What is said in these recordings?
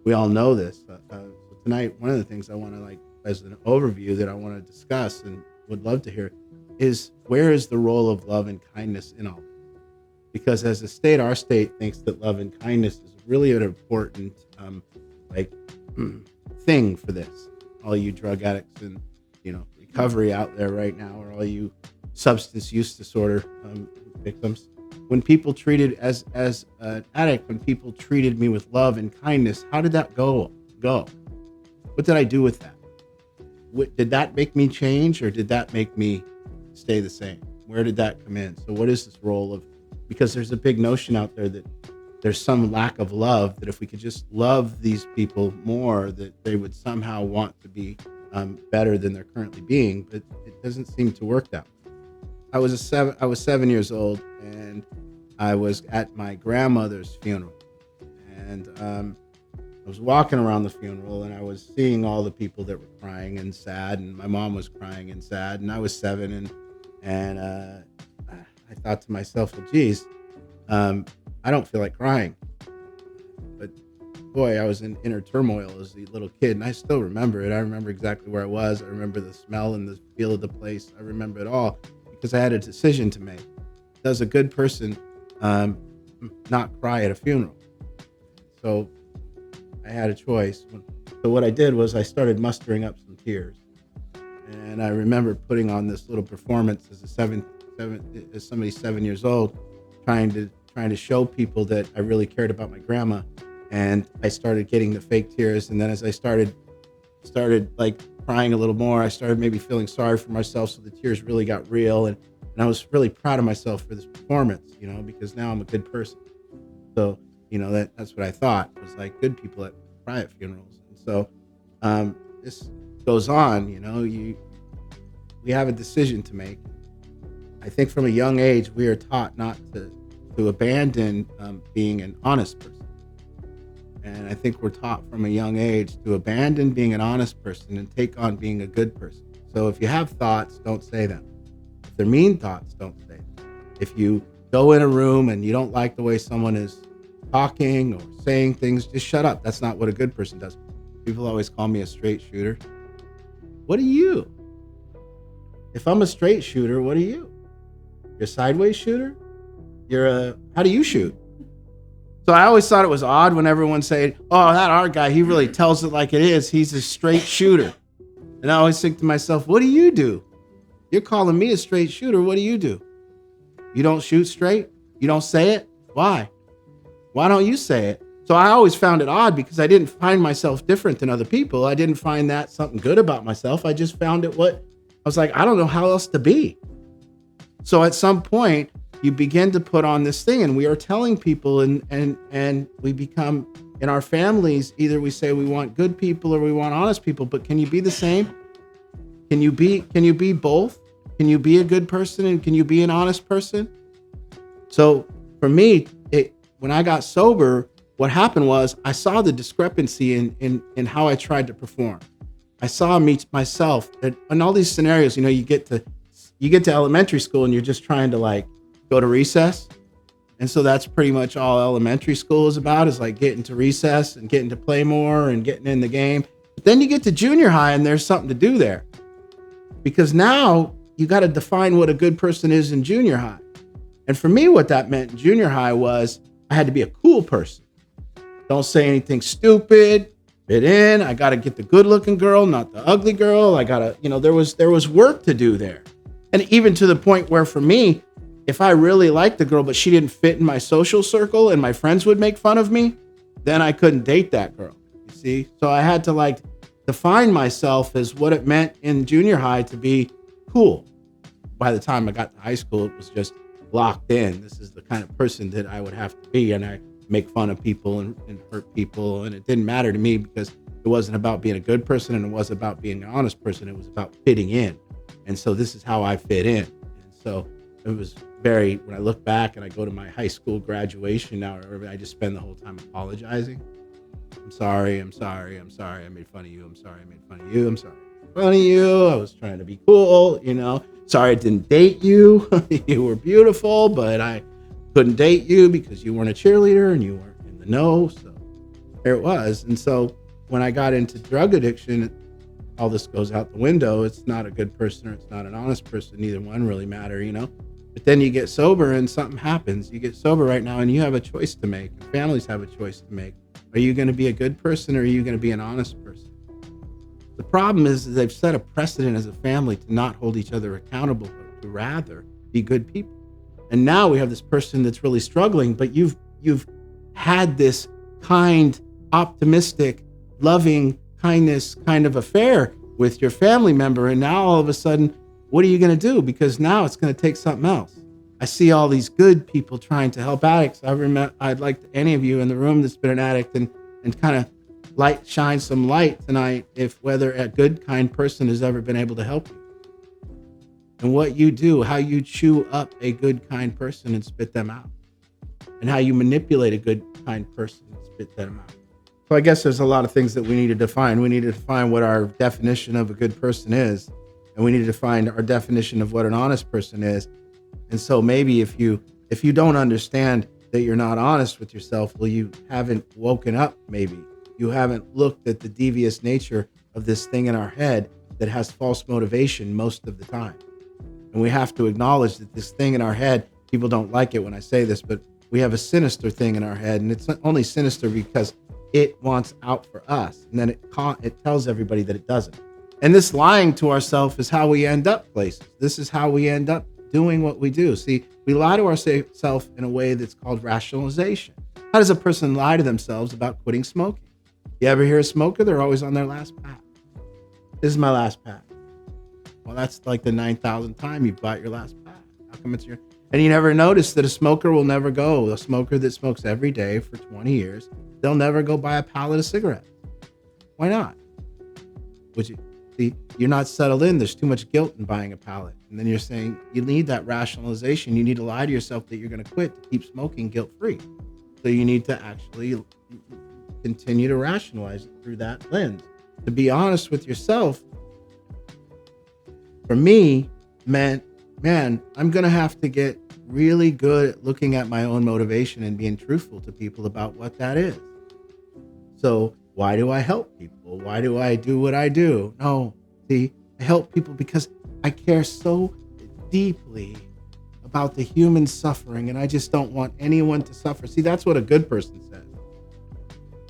we all know this. So tonight, one of the things I want to as an overview that I want to discuss and would love to hear is, where is the role of love and kindness in all this? Because as a state, our state thinks that love and kindness is really an important like thing for this. All you drug addicts and recovery out there right now, or all you substance use disorder victims. When people treated as an addict, when people treated me with love and kindness, how did that go? What did I do with that? Did that make me change, or did that make me stay the same? Where did that come in? So what is this role of, because there's a big notion out there that there's some lack of love, that if we could just love these people more, that they would somehow want to be better than they're currently being, but it doesn't seem to work that way. I was 7 years old, and I was at my grandmother's funeral, and I was walking around the funeral, and I was seeing all the people that were crying and sad, and my mom was crying and sad, and I was 7, and I thought to myself, well, geez, I don't feel like crying. But boy, I was in inner turmoil as a little kid, and I still remember it. I remember exactly where I was. I remember the smell and the feel of the place. I remember it all because I had a decision to make. Does a good person not cry at a funeral? So I had a choice. So what I did was I started mustering up some tears. And I remember putting on this little performance as as somebody 7 years old, trying to show people that I really cared about my grandma. And I started getting the fake tears. And then as I started like crying a little more, I started maybe feeling sorry for myself. So the tears really got real. And I was really proud of myself for this performance, because now I'm a good person. So, that's what I thought, was like good people that cry at funerals. And so this goes on, we have a decision to make. I think from a young age, we are taught not to abandon being an honest person. And I think we're taught from a young age to abandon being an honest person and take on being a good person. So if you have thoughts, don't say them. If they're mean thoughts, don't say them. If you go in a room and you don't like the way someone is talking or saying things, just shut up. That's not what a good person does. People always call me a straight shooter. What are you? If I'm a straight shooter, what are you? You're a sideways shooter? How do you shoot? So I always thought it was odd when everyone said, oh, that art guy, he really tells it like it is. He's a straight shooter. And I always think to myself, what do you do? You're calling me a straight shooter. What do? You don't shoot straight? You don't say it? Why? Why don't you say it? So I always found it odd because I didn't find myself different than other people. I didn't find that something good about myself. I just found it I was like, I don't know how else to be. So at some point, you begin to put on this thing, and we are telling people, and we become, in our families, either we say we want good people or we want honest people, but can you be the same? Can you be both? Can you be a good person and can you be an honest person? So for me, when I got sober, what happened was I saw the discrepancy in how I tried to perform. I saw myself in all these scenarios. You get to elementary school and you're just trying to go to recess. And so that's pretty much all elementary school is about, is getting to recess and getting to play more and getting in the game. But then you get to junior high and there's something to do there. Because now you got to define what a good person is in junior high. And for me, what that meant in junior high was I had to be a cool person. Don't say anything stupid, fit in. I got to get the good looking girl, not the ugly girl. I got to, there was work to do there. And even to the point where for me, if I really liked the girl, but she didn't fit in my social circle and my friends would make fun of me, then I couldn't date that girl, you see? So I had to define myself as what it meant in junior high to be cool. By the time I got to high school, it was just locked in. This is the kind of person that I would have to be. And I make fun of people and hurt people. And it didn't matter to me because it wasn't about being a good person and it wasn't about being an honest person. It was about fitting in. And so this is how I fit in. And so it was when I look back and I go to my high school graduation now, I just spend the whole time apologizing. I'm sorry. I made fun of you. I'm sorry. I made fun of you. I'm sorry. I made fun of you. I was trying to be cool, Sorry I didn't date you. You were beautiful, but I couldn't date you because you weren't a cheerleader and you weren't in the know. So there it was. And so when I got into drug addiction, all this goes out the window. It's not a good person or it's not an honest person. Neither one really matter, But then you get sober and something happens. You get sober right now and you have a choice to make. Families have a choice to make. Are you going to be a good person or are you going to be an honest person? The problem is they've set a precedent as a family to not hold each other accountable, but to rather be good people. And now we have this person that's really struggling, but you've had this kind, optimistic, loving kindness kind of affair with your family member. And now all of a sudden, what are you going to do? Because now it's going to take something else. I see all these good people trying to help addicts. I'd like any of you in the room that's been an addict and kind of shine some light tonight if whether a good, kind person has ever been able to help you. And what you do, how you chew up a good, kind person and spit them out. And how you manipulate a good, kind person and spit them out. So I guess there's a lot of things that we need to define. We need to define what our definition of a good person is. And we need to define our definition of what an honest person is. And so maybe if you don't understand that you're not honest with yourself, well, you haven't woken up, maybe. You haven't looked at the devious nature of this thing in our head that has false motivation most of the time. And we have to acknowledge that this thing in our head, people don't like it when I say this, but we have a sinister thing in our head. And it's only sinister because it wants out for us. And then it tells everybody that it doesn't. And this lying to ourselves is how we end up places. This is how we end up doing what we do. See, we lie to ourselves in a way that's called rationalization. How does a person lie to themselves about quitting smoking? You ever hear a smoker? They're always on their last pack. This is my last pack. Well, that's like the 9,000th time you've bought your last pack. How come it's your... And you never notice that a smoker will never go. A smoker that smokes every day for 20 years, they'll never go buy a pallet of cigarettes. Why not? Would you see? You're not settled in. There's too much guilt in buying a pallet. And then you're saying you need that rationalization. You need to lie to yourself that you're going to quit to keep smoking guilt-free. So you need to actually continue to rationalize it through that lens. To be honest with yourself, for me, meant, man, I'm going to have to get really good at looking at my own motivation and being truthful to people about what that is. So why do I help people? Why do I do what I do? No, see, I help people because I care so deeply about the human suffering, and I just don't want anyone to suffer. See, that's what a good person says.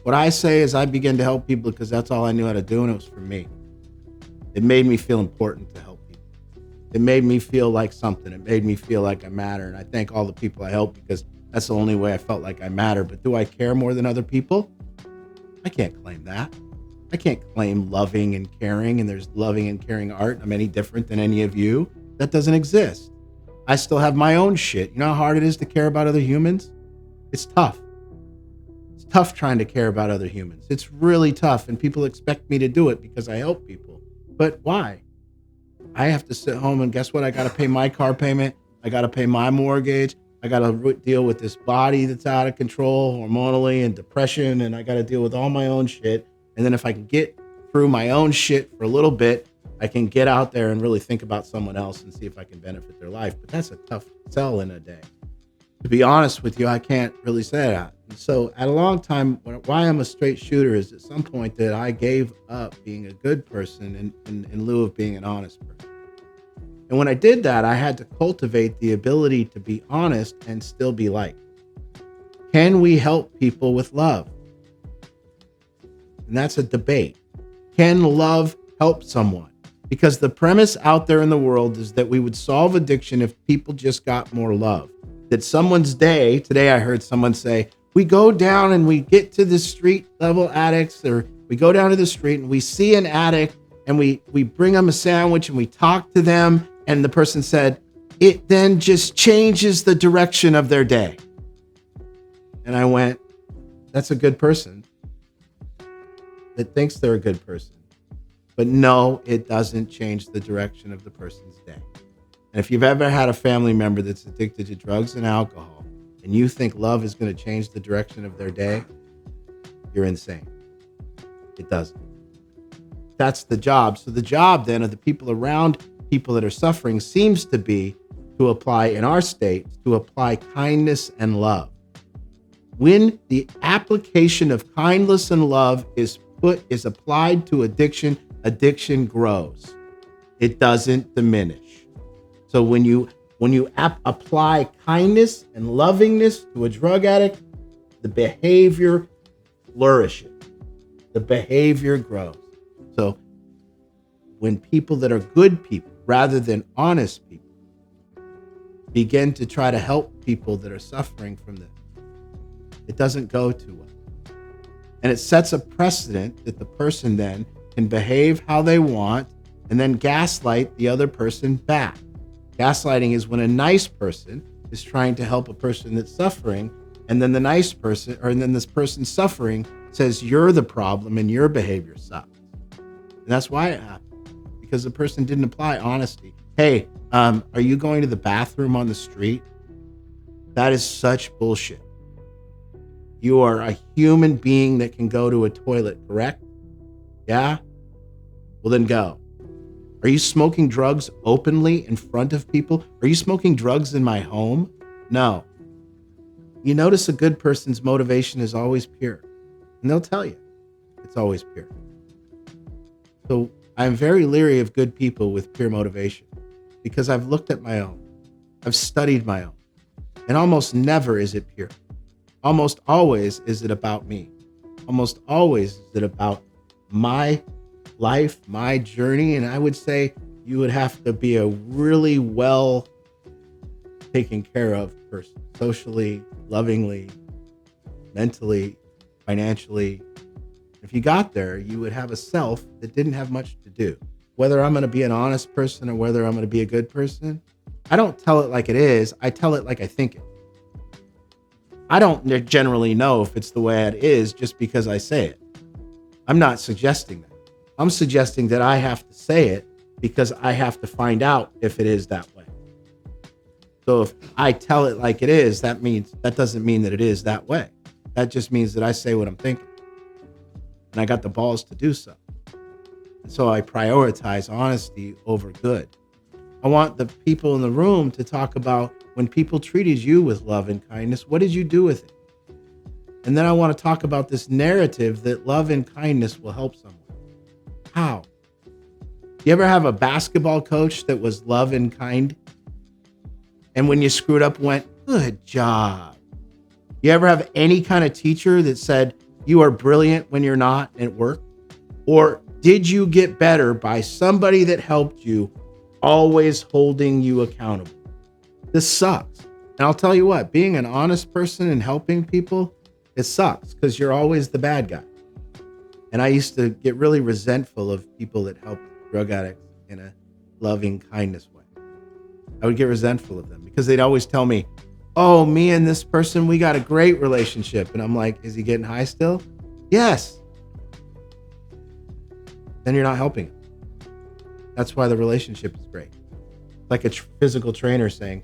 What I say is I begin to help people because that's all I knew how to do, and it was for me. It made me feel important to help people. It made me feel like something. It made me feel like I matter, and I thank all the people I help because that's the only way I felt like I matter. But do I care more than other people? I can't claim that. I can't claim loving and caring, and there's loving and caring art. I'm any different than any of you. That doesn't exist. I still have my own shit. You know how hard it is to care about other humans? It's tough. It's tough trying to care about other humans. It's really tough, and people expect me to do it because I help people. But why? I have to sit home and guess what? I got to pay my car payment. I got to pay my mortgage. I got to deal with this body that's out of control hormonally and depression, and I got to deal with all my own shit. And then if I can get through my own shit for a little bit, I can get out there and really think about someone else and see if I can benefit their life. But that's a tough sell in a day. To be honest with you, I can't really say that. And so at a long time, why I'm a straight shooter is at some point that I gave up being a good person in lieu of being an honest person. And when I did that, I had to cultivate the ability to be honest and still be liked. Can we help people with love? And that's a debate. Can love help someone? Because the premise out there in the world is that we would solve addiction if people just got more love. That someone's today I heard someone say, we go down and we get to the street level addicts, or we go down to the street and we see an addict and we bring them a sandwich and we talk to them. And the person said, it then just changes the direction of their day. And I went, that's a good person that thinks they're a good person. But no, it doesn't change the direction of the person's day. And if you've ever had a family member that's addicted to drugs and alcohol, and you think love is going to change the direction of their day, you're insane. It doesn't. That's the job. So the job then of the people around people that are suffering seems to be to apply, in our state, to apply kindness and love. When the application of kindness and love is applied to addiction, addiction grows. It doesn't diminish. So when you apply kindness and lovingness to a drug addict, the behavior flourishes. The behavior grows. So when people that are good people rather than honest people begin to try to help people that are suffering from this, it doesn't go too well. And it sets a precedent that the person then can behave how they want and then gaslight the other person back. Gaslighting is when a nice person is trying to help a person that's suffering, and then the nice person, or then this person suffering, says you're the problem and your behavior sucks. And that's why it happened, because the person didn't apply honesty. Hey, are you going to the bathroom on the street? That is such bullshit. You are a human being that can go to a toilet, correct? Yeah? Well, then go. Are you smoking drugs openly in front of people? Are you smoking drugs in my home? No. You notice a good person's motivation is always pure. And they'll tell you it's always pure. So I'm very leery of good people with pure motivation because I've looked at my own. I've studied my own. And almost never is it pure. Almost always is it about me. Almost always is it about my life, my journey. And I would say you would have to be a really well taken care of person, socially, lovingly, mentally, financially. If you got there, you would have a self that didn't have much to do. Whether I'm going to be an honest person or whether I'm going to be a good person, I don't tell it like it is. I tell it like I think it. I don't generally know if it's the way it is just because I say it. I'm not suggesting that. I'm suggesting that I have to say it because I have to find out if it is that way. So if I tell it like it is, that doesn't mean that it is that way. That just means that I say what I'm thinking. And I got the balls to do so. And so I prioritize honesty over good. I want the people in the room to talk about when people treated you with love and kindness, what did you do with it? And then I want to talk about this narrative that love and kindness will help someone. How? You ever have a basketball coach that was love and kind? And when you screwed up, went, good job. You ever have any kind of teacher that said, you are brilliant when you're not at work? Or did you get better by somebody that helped you, always holding you accountable? This sucks. And I'll tell you what, being an honest person and helping people, it sucks because you're always the bad guy. And I used to get really resentful of people that helped drug addicts in a loving kindness way. I would get resentful of them because they'd always tell me, oh, me and this person, we got a great relationship. And I'm like, is he getting high still? Yes. Then you're not helping him. That's why the relationship is great. Like a physical trainer saying,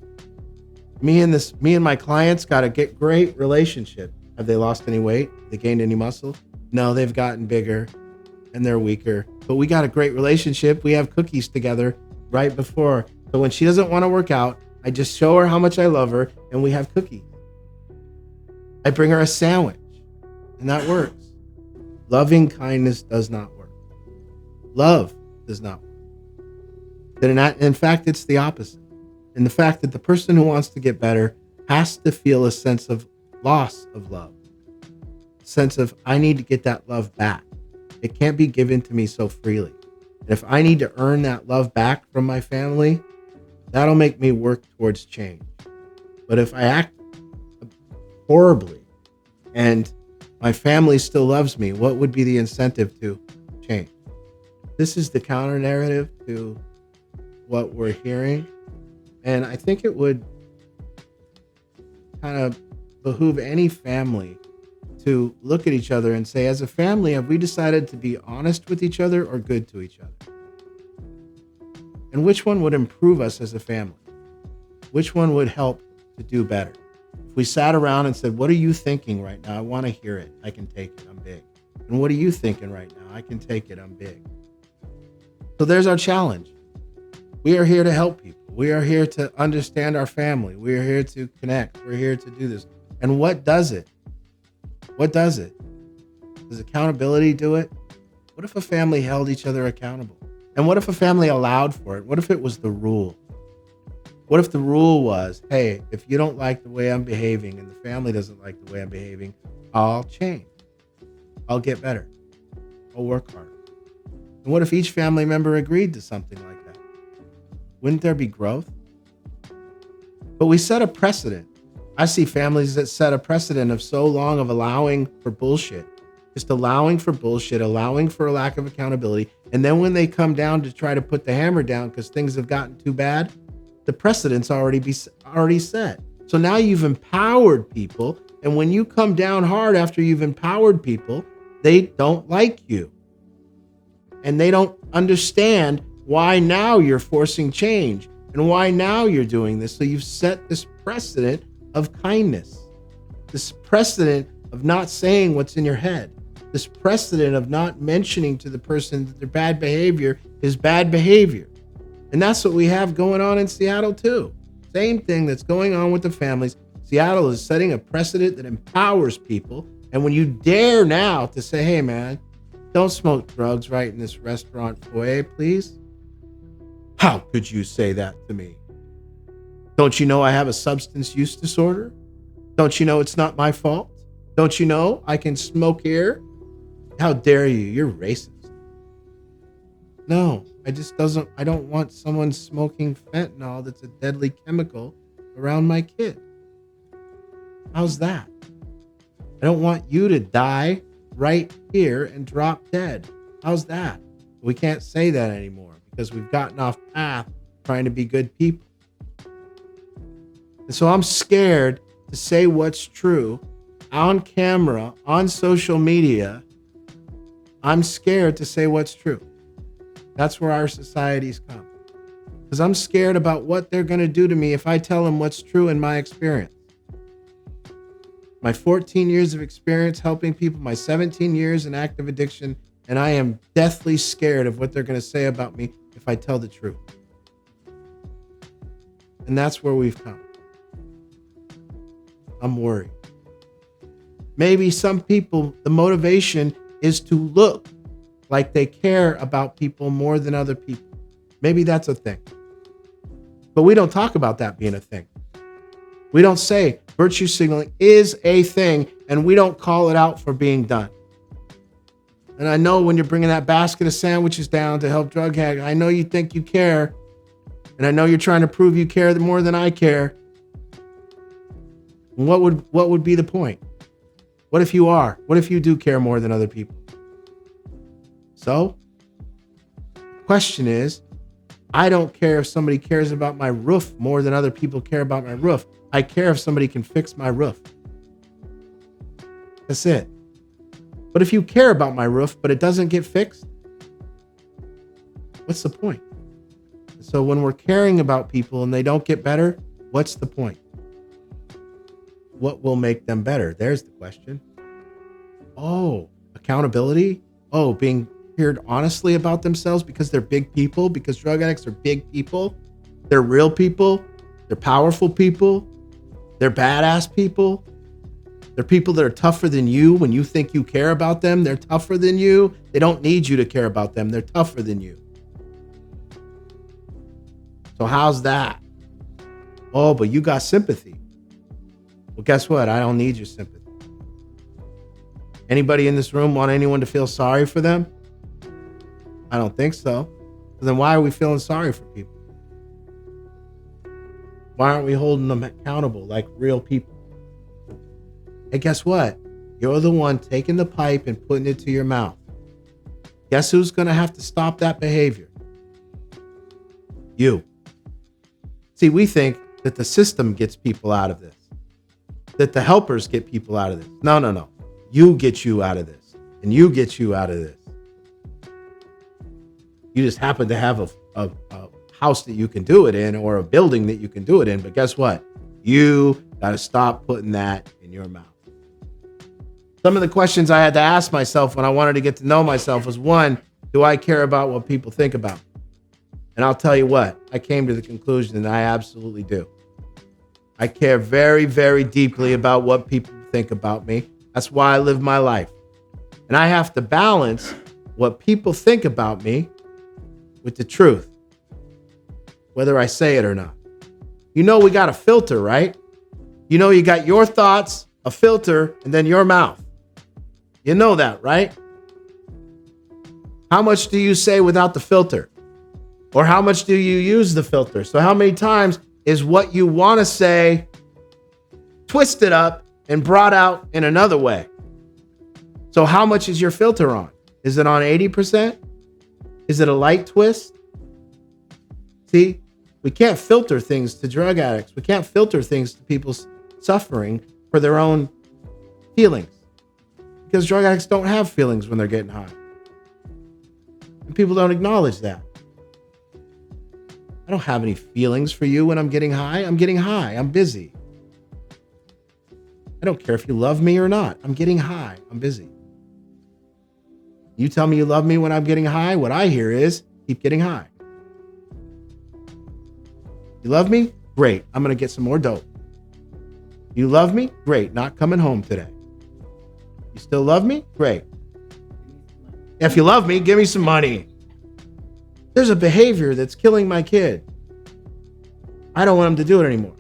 me and my clients got a great relationship. Have they lost any weight? Have they gained any muscle? No, they've gotten bigger and they're weaker. But we got a great relationship. We have cookies together right before. So when she doesn't want to work out, I just show her how much I love her and we have cookies. I bring her a sandwich and that works. Loving kindness does not work. Love does not work. In fact, it's the opposite. And the fact that the person who wants to get better has to feel a sense of loss of love. A sense of, I need to get that love back. It can't be given to me so freely. And if I need to earn that love back from my family, that'll make me work towards change. But if I act horribly and my family still loves me, what would be the incentive to change? This is the counter narrative to what we're hearing. And I think it would kind of behoove any family to look at each other and say, as a family, have we decided to be honest with each other or good to each other? And which one would improve us as a family? Which one would help to do better? If we sat around and said, what are you thinking right now? I want to hear it. I can take it. I'm big. And what are you thinking right now? I can take it. I'm big. So there's our challenge. We are here to help people. We are here to understand our family. We are here to connect. We're here to do this. And what does it? What does it? Does accountability do it? What if a family held each other accountable? And what if a family allowed for it? What if it was the rule? What if the rule was, hey, if you don't like the way I'm behaving and the family doesn't like the way I'm behaving, I'll change. I'll get better. I'll work harder. And what if each family member agreed to something like that? Wouldn't there be growth? But we set a precedent. I see families that set a precedent of so long of allowing for bullshit, just allowing for bullshit, allowing for a lack of accountability. And then when they come down to try to put the hammer down because things have gotten too bad, the precedent's already set. So now you've empowered people. And when you come down hard after you've empowered people, they don't like you. And they don't understand why now you're forcing change and why now you're doing this. So you've set this precedent of kindness, this precedent of not saying what's in your head, this precedent of not mentioning to the person that their bad behavior is bad behavior. And that's what we have going on in Seattle too. Same thing that's going on with the families. Seattle is setting a precedent that empowers people. And when you dare now to say, hey man, don't smoke drugs right in this restaurant foyer, please. How could you say that to me? Don't you know I have a substance use disorder? Don't you know it's not my fault? Don't you know I can smoke here? How dare you? You're racist. No, I don't want someone smoking fentanyl that's a deadly chemical around my kid. How's that? I don't want you to die right here and drop dead. How's that? We can't say that anymore because we've gotten off path trying to be good people. And so I'm scared to say what's true on camera, on social media. I'm scared to say what's true. That's where our society's come. Because I'm scared about what they're going to do to me if I tell them what's true in my experience. My 14 years of experience helping people, my 17 years in active addiction, and I am deathly scared of what they're going to say about me if I tell the truth. And that's where we've come. I'm worried. Maybe some people, the motivation is to look like they care about people more than other people. Maybe that's a thing. But we don't talk about that being a thing. We don't say virtue signaling is a thing, and we don't call it out for being done. And I know when you're bringing that basket of sandwiches down to help drug addicts, I know you think you care, and I know you're trying to prove you care more than I care. And what would be the point? What if you are? What if you do care more than other people? So, the question is, I don't care if somebody cares about my roof more than other people care about my roof. I care if somebody can fix my roof. That's it. But if you care about my roof, but it doesn't get fixed, what's the point? So when we're caring about people and they don't get better, what's the point? What will make them better? There's the question. Oh, accountability? Oh, being heard honestly about themselves because they're big people, because drug addicts are big people. They're real people. They're powerful people. They're badass people. They're people that are tougher than you when you think you care about them. They're tougher than you. They don't need you to care about them. They're tougher than you. So how's that? Oh, but you got sympathy. Well, guess what? I don't need your sympathy. Anybody in this room want anyone to feel sorry for them? I don't think so. So then why are we feeling sorry for people? Why aren't we holding them accountable like real people? And guess what? You're the one taking the pipe and putting it to your mouth. Guess who's going to have to stop that behavior? You. See, we think that the system gets people out of this, that the helpers get people out of this. No. You get you out of this, and you get you out of this. You just happen to have a house that you can do it in or a building that you can do it in. But guess what? You got to stop putting that in your mouth. Some of the questions I had to ask myself when I wanted to get to know myself was, one, do I care about what people think about me? And I'll tell you what, I came to the conclusion that I absolutely do. I care very, very deeply about what people think about me. That's why I live my life. And I have to balance what people think about me with the truth, whether I say it or not. You know, we got a filter, right? You know, you got your thoughts, a filter, and then your mouth. You know that, right? How much do you say without the filter? Or how much do you use the filter? So how many times is what you want to say twisted up and brought out in another way? So how much is your filter on? Is it on 80%? Is it a light twist? See, we can't filter things to drug addicts. We can't filter things to people suffering for their own feelings. Because drug addicts don't have feelings when they're getting high. And people don't acknowledge that. I don't have any feelings for you when I'm getting high. I'm getting high. I'm busy. I don't care if you love me or not. I'm getting high. I'm busy. You tell me you love me when I'm getting high. What I hear is keep getting high. You love me? Great. I'm going to get some more dope. You love me? Great. Not coming home today. You still love me? Great. If you love me, give me some money. There's a behavior that's killing my kid. I don't want him to do it anymore.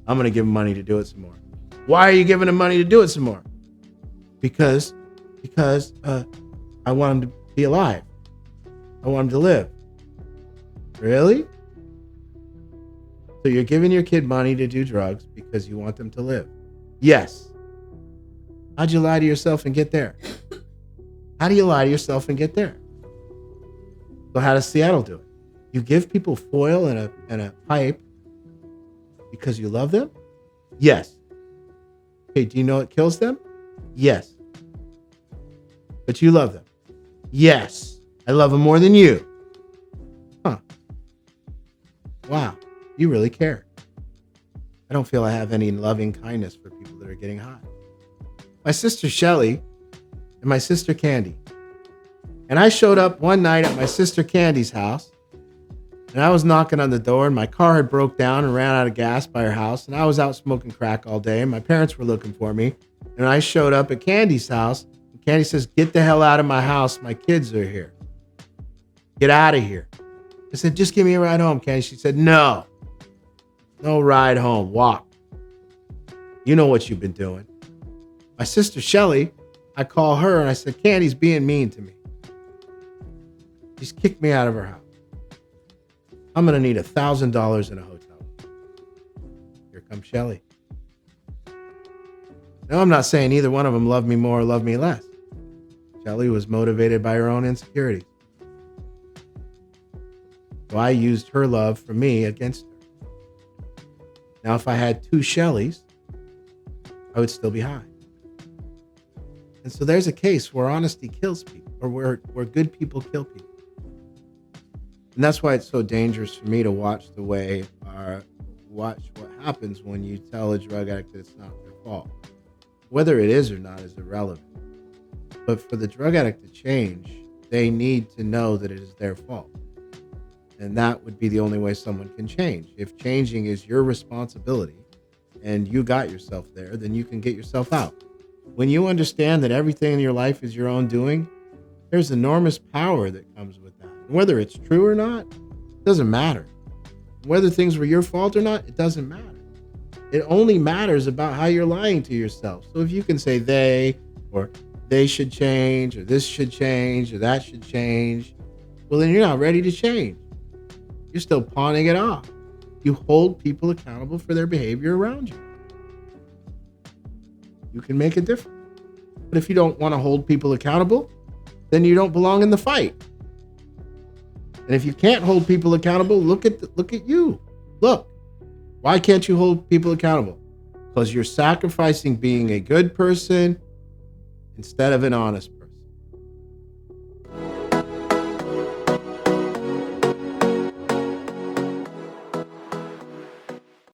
I'm going to give him money to do it some more. Why are you giving him money to do it some more? Because I want him to be alive. I want him to live. Really? So you're giving your kid money to do drugs because you want them to live? Yes. How'd you lie to yourself and get there? How do you lie to yourself and get there? So how does Seattle do it? You give people foil and a pipe because you love them? Yes. Okay, do you know it kills them? Yes. But you love them? Yes. I love them more than you. Huh. Wow. You really care. I don't feel I have any loving kindness for people that are getting high. My sister Shelly and my sister Candy. And I showed up one night at my sister Candy's house, and I was knocking on the door, and my car had broke down and ran out of gas by her house, and I was out smoking crack all day, and my parents were looking for me. And I showed up at Candy's house, and Candy says, "Get the hell out of my house. My kids are here. Get out of here." I said, "Just give me a ride home, Candy." She said, "No. No ride home. Walk. You know what you've been doing." My sister Shelly, I call her, and I said, "Candy's being mean to me. She's kicked me out of her house. I'm going to need $1,000 in a hotel." Here comes Shelly. Now, I'm not saying either one of them loved me more or loved me less. Shelly was motivated by her own insecurities. So I used her love for me against her. Now, if I had two Shellys, I would still be high. And so there's a case where honesty kills people, or where good people kill people. And that's why it's so dangerous for me to watch watch what happens when you tell a drug addict that it's not their fault. Whether it is or not is irrelevant. But for the drug addict to change, they need to know that it is their fault. And that would be the only way someone can change. If changing is your responsibility and you got yourself there, then you can get yourself out. When you understand that everything in your life is your own doing, there's enormous power that comes with that. And whether it's true or not, it doesn't matter. Whether things were your fault or not, it doesn't matter. It only matters about how you're lying to yourself. So if you can say they should change, or this should change, or that should change, well, then you're not ready to change. You're still pawning it off. You hold people accountable for their behavior around you. You can make a difference. But if you don't want to hold people accountable, then you don't belong in the fight. And if you can't hold people accountable, look at you. Look, why can't you hold people accountable? Because you're sacrificing being a good person instead of an honest person.